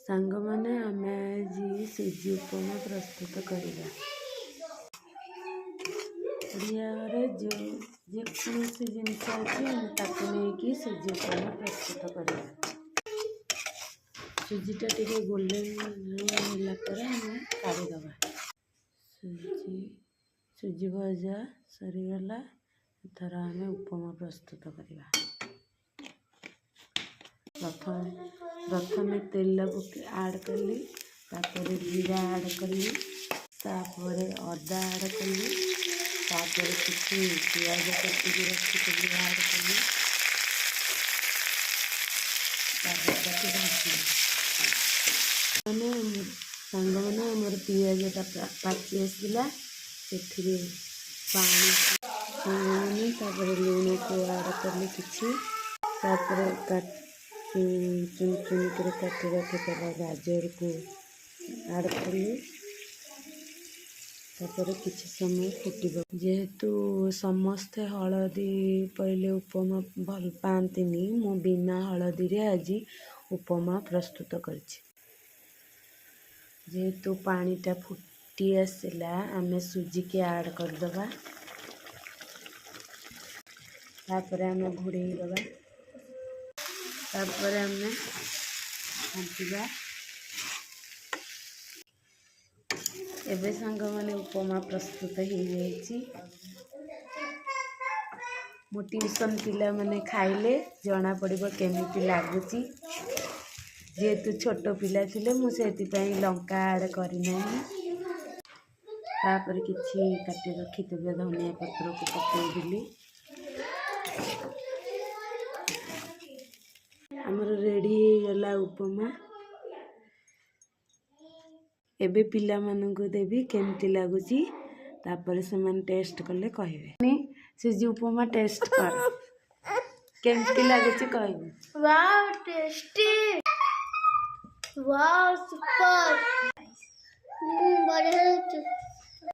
सांग माने आमे आज सुजी उपमा प्रस्तुत करिबा। ओडिया जो जेकोसी जिनस अच्छी ताको लेकिन सुजी उपमा प्रस्तुत करिबा। सुजीटा टिके गोल्डन होला पर हमें काढ़ी दबा। सुजी भजा सरीगला एथर हमें उपमा प्रस्तुत करिबा। प्रथमे तेल ऐड कली, तापर जीरा ऐड कली, तापर अदा ऐड कली, तापर किसी प्याज काटिक रखी ऐड कली, मैंने सांग मैंने आमर पिजाटा पाची आसला से पानी मैंने लुण को ऐड कली किसी चुन चुन कर काटी रखी गाजर को ऐड कली तापर किसी समय फुटब। जेहेतु समस्ते हलदी पहले उपमा भल पाती मु बिना हलदी रे आज उपमा प्रस्तुत कर। जेहेतु पानीटा फुटी आसला आमे सुजी के ऐड करदबा। तापर आमे घोड़े दबा। तापर आमे घांटिबा। एबे सांग माने उपमा प्रस्तुत हो जाइए। मो ट्यूशन पिला माने खाइले जना पड़िबो केमिति लागुची। जेहेतु छोट पिला थिले मु सेतिपई लंका ऐड करि नाही। तापर किछि काटी रखिथिबे धनिया पत्र को पकेइ दिली। हमर रेडी गला उपमा। एबे पिला माननको देबी केमती लागुची तापर से मन टेस्ट करले कहिबे। सुजी उपमा टेस्ट कर केमती लागुची कहिबे। वाओ टेस्टी, वाओ सुपर, बढ़िया।